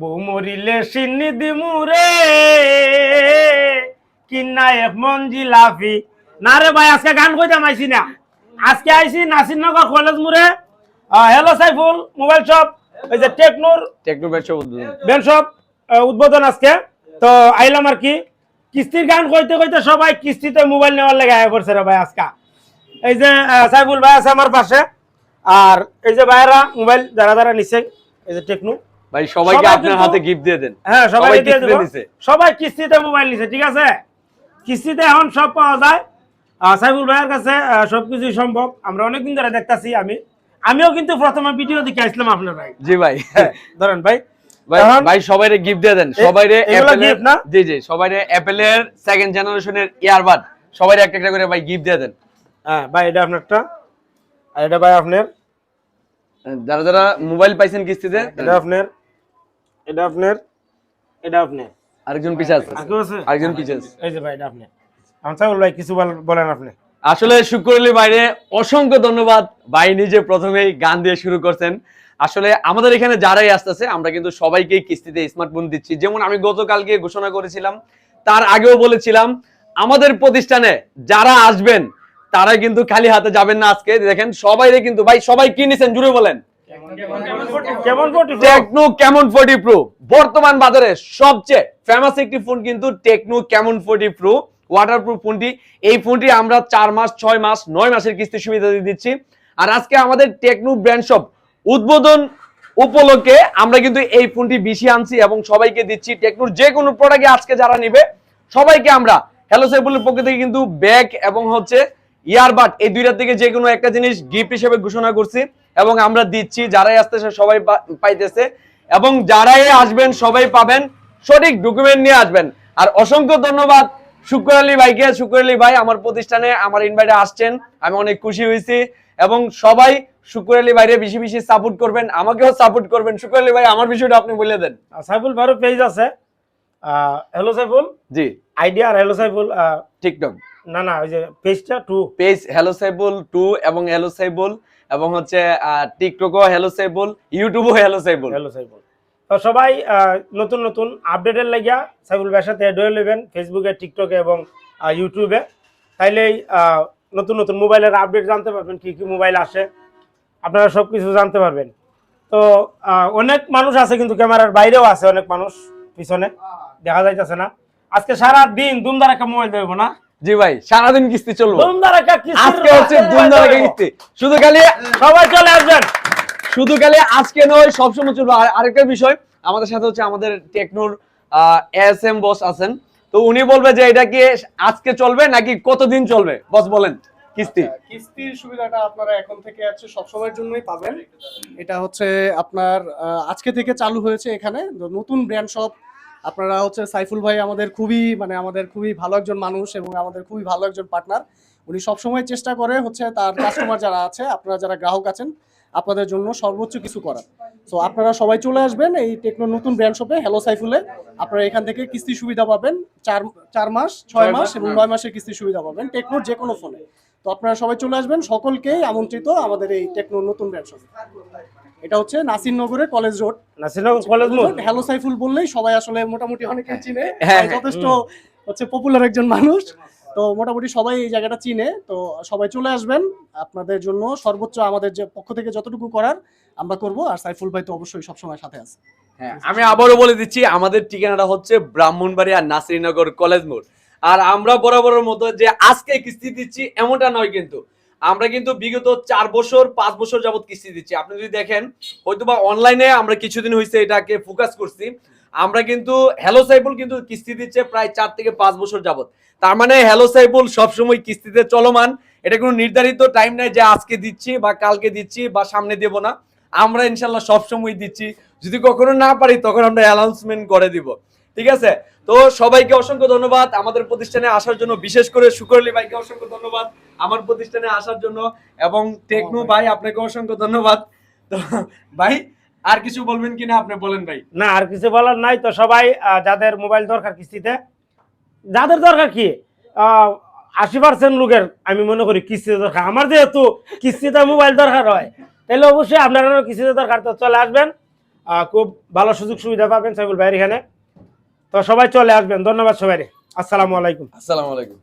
বউ মরিলে সিন্নি দিমুরে কিন্না এক মঞ্জি লাফি না রে ভাই আজকে গান কইতাম আইছি না আজকে আইছি নাসিরনগর কলেজ মোড়ে হ্যালো সাইফুল মোবাইল শপ এই যে টেকনোর ব্যান্ড শপ উদ্বোধন আজকে তো আইলাম আর কি কিস্তির গান কইতে কইতে সবাই কিস্তিতে মোবাইল নেওয়ার লেগে আয়া পড়ছে রে ভাই আজকে এই যে সাইফুল ভাই আছে আমার পাশে আর এই যে ভাইরা মোবাইল যারা যারা নিছে এই যে টেকনো ভাই সবাইকে আপনার হাতে গিফট দিয়ে দেন। হ্যাঁ সবাই দিয়ে দেব সবাই কিস্তিতে মোবাইল নিছে ঠিক আছে কিস্তিতে এখন সব পাওয়া যায় সাইফুল ভাইয়ের কাছে সবকিছুই সম্ভব আমরা অনেকদিন ধরে দেখতাছি আমিও কিন্তু প্রথমে ভিডিও দেখে আসলাম আপনার ভাই জি ভাই ধরেন ভাই ভাই সবাইরে গিফট দিয়ে দেন সবাইরে অ্যাপেলের জি জি সবাইরে অ্যাপেলের সেকেন্ড জেনারেশনের ইয়ারবাড সবাইরে একটা একটা করে ভাই গিফট দিয়ে দেন। হ্যাঁ ভাই এটা আপনারটা আর এটা ভাই আপনার যারা যারা মোবাইল পাইছেন কিস্তিতে এটা আপনার এটা আপনার এটা আপনার আরেকজন পিছে আছে আরেকজন পিছে আছে এই যে ভাই এটা আপনার সাইফুল ভাই কিছু বলেন আপনি আসলে শুক্র আলী ভাইরে অসংখ্য ধন্যবাদ ভাই নিজে প্রথমেই গান দিয়ে শুরু করছেন আসলে আমাদের এখানে যারাই আসতেছে আমরা কিন্তু সবাইকেই কিস্তিতে স্মার্টফোন দিচ্ছি যেমন আমি গতকালকে ঘোষণা করেছিলাম তার আগেও বলেছিলাম আমাদের প্রতিষ্ঠানে যারা আসবেন তারা কিন্তু খালি হাতে যাবেন না আজকে দেখেন সবাইরে কিন্তু ভাই সবাই কি নিছেন জুড়ে বলেন টেকনো ক্যামন 40 প্রো বর্তমান বাজারে সবচেয়ে ফেমাস একটি ফোন কিন্তু টেকনো ক্যামন 40 প্রো ওয়াটারপ্রুফ ফোনটি এই ফোনটি আমরা 4 মাস 6 মাস 9 মাসের কিস্তি সুবিধা দিয়ে দিচ্ছি আর আজকে আমাদের টেকনো ব্র্যান্ড শপ উদ্বোধন উপলক্ষে আমরা কিন্তু এই ফোনটি বেশি আনছি এবং সবাইকে দিচ্ছি টেকনোর যে কোনো প্রোডাক্টে আজকে যারা নেবে সবাইকে আমরা হ্যালো সাইফুলের পক্ষ থেকে কিন্তু ব্যাগ এবং হচ্ছে ইয়ারবাড এই দুইটার থেকে যে কোনো একটা জিনিস গিফট হিসেবে ঘোষণা করছি এবং আমরা দিচ্ছি যারাই আসতেছে সবাই পাইতেছে এবং যারাই আসবেন সবাই পাবেন সঠিক ডকুমেন্ট নিয়ে আসবেন আর অসংখ্য ধন্যবাদ শুক্র আলী ভাইকে শুক্র আলী ভাই আমার প্রতিষ্ঠানে আমার ইনভাইটে আসছেন আমি অনেক খুশি হয়েছি এবং সবাই শুক্র আলী ভাইরে বেশি বেশি সাপোর্ট করবেন আমাকেও সাপোর্ট করবেন শুক্র আলী ভাই আমার বিষয়টা আপনি বলে দেন সাইফুল ভাইয়ের পেজ আছে হ্যালো সাইফুল জি আইডিয়া আর হ্যালো সাইফুল টিকটক না না ওই যে পেজটা 2 পেজ হ্যালো সাইফুল 2 এবং হ্যালো সাইফুল এবং হচ্ছে টিকটকও হ্যালো সাইফুল ইউটিউবও হ্যালো সাইফুল তো সবাই নতুন নতুন আপডেটের লাগিয়া সাইফুল ভাইয়ের সাথে অ্যাড হয়ে নেবেন ফেসবুকে টিকটকে এবং ইউটিউবে তাইলেই নতুন নতুন মোবাইলের আপডেট জানতে পারবেন কি কি মোবাইল আসে আপনারা সব কিছু জানতে পারবেন তো অনেক মানুষ আছে কিন্তু ক্যামেরার বাইরেও আছে অনেক মানুষ পিছনে দেখা যাইতেছে না আজকে সারা দিন দুমদারাকা মোবাইল দেবো না জি ভাই সারাদিন কিস্তি চলবে দুমদারাকা কিস্তি আজকে হচ্ছে দুমদারাকা কিস্তি শুধু খালি সবাই চলে আসবেন শুধু খালি আজকে নয় সবসময় চলবে আরেকটা বিষয় আমাদের সাথে হচ্ছে আমাদের টেকনোর এসএম বস আছেন তো উনি বলবে যে এটা কি আজকে চলবে নাকি কতদিন চলবে বস বলেন কিস্তির সুবিধাটা আপনারা এখন থেকে আছে সব সময়ের জন্যই পাবেন এটা হচ্ছে আপনার আজকে থেকে চালু হয়েছে এখানে নতুন ব্র্যান্ড শপ আপনারা হচ্ছে সাইফুল ভাই আমাদের খুবই ভালো একজন মানুষ এবং আমাদের খুবই ভালো একজন পার্টনার উনি সবসময় চেষ্টা করে হচ্ছে তার কাস্টমার যারা আছে আপনারা যারা গ্রাহক আছেন আপনাদের জন্য সর্বোচ্চ কিছু করার সো আপনারা সবাই চলে আসবেন এই টেকনো নতুন ব্র্যান্ড শপে হ্যালো সাইফুলে আপনারা এখান থেকে কিস্তি সুবিধা পাবেন 4 মাস 6 মাস এবং 9 মাসের কিস্তি সুবিধা পাবেন টেকনোর যে কোনো ফোনে তো আপনারা সবাই চলে আসবেন সকলকেই আমন্ত্রিত আমাদের এই টেকনো নতুন ব্র্যান্ড শপ এটা হচ্ছে নাসিরনগরের কলেজ রোড হ্যালো সাইফুল বললেই সবাই আসলে মোটামুটি অনেকেই চিনে যথেষ্ট হচ্ছে পপুলার একজন মানুষ তো মোটামুটি সবাই এই জায়গাটা চিনে তো সবাই চলে আসবেন আপনাদের জন্য সর্বোচ্চ আমাদের যে পক্ষ থেকে যতটুকু করার আমরা করব আর সাইফুল ভাই তো অবশ্যই সবসময় সাথে আছে হ্যাঁ আমি আবারও বলে দিচ্ছি আমাদের ঠিকানাটা হচ্ছে ব্রাহ্মণবাড়িয়া নাসিরনগর কলেজ মোড় আর আমরা বরাবরের মতো যে আজকে কিস্তি দিচ্ছি এমনটা নয় কিন্তু আমরা কিন্তু বিগত 4 বছর 5 বছর যাবত কিস্তি দিচ্ছি আপনি যদি দেখেন হয়তোবা অনলাইনে আমরা কিছুদিন হয়েছে এটাকে ফোকাস করছি আমরা কিন্তু হ্যালো সাইফুল কিন্তু কিস্তি দিচ্ছে প্রায় 4 থেকে 5 বছর যাবত তার মানে হ্যালো সাইফুল সবসময় কিস্তিতে চলমান এটা কোনো নির্ধারিত টাইম নাই যে আজকে দিচ্ছি বা কালকে দিচ্ছি বা সামনে দেব না আমরা ইনশাল্লাহ সবসময় দিচ্ছি যদি কখনো না পারি তখন আমরা অ্যানাউন্সমেন্ট করে দিব ঠিক আছে তো সবাইকে অসংখ্য ধন্যবাদ আমাদের প্রতিষ্ঠানে আসার জন্য বিশেষ করে শুক্র আলী ভাইকে অসংখ্য ধন্যবাদ আমার প্রতিষ্ঠানে আসার জন্য এবং টেকনো ভাই আপনাকে অসংখ্য ধন্যবাদ তো ভাই আর কিছু বলবেন কিনা আপনি বলেন ভাই না আর কিছু বলার নাই তো সবাই যাদের মোবাইল দরকার কিস্তিতে যাদের দরকার কি 80% লোকের আমি মনে করি কিস্তিতে দরকার আমার যেহেতু কিস্তিতে মোবাইল দরকার হয় তাহলে অবশ্যই আপনারাও কিস্তিতে দরকার তো চলে আসবেন খুব ভালো সুযোগ সুবিধা পাবেন সাইফুল ভাইয়ের এখানে। তো সবাই চলে আসবেন, ধন্যবাদ সবাই, আসসালামু আলাইকুম। আসসালামু আলাইকুম।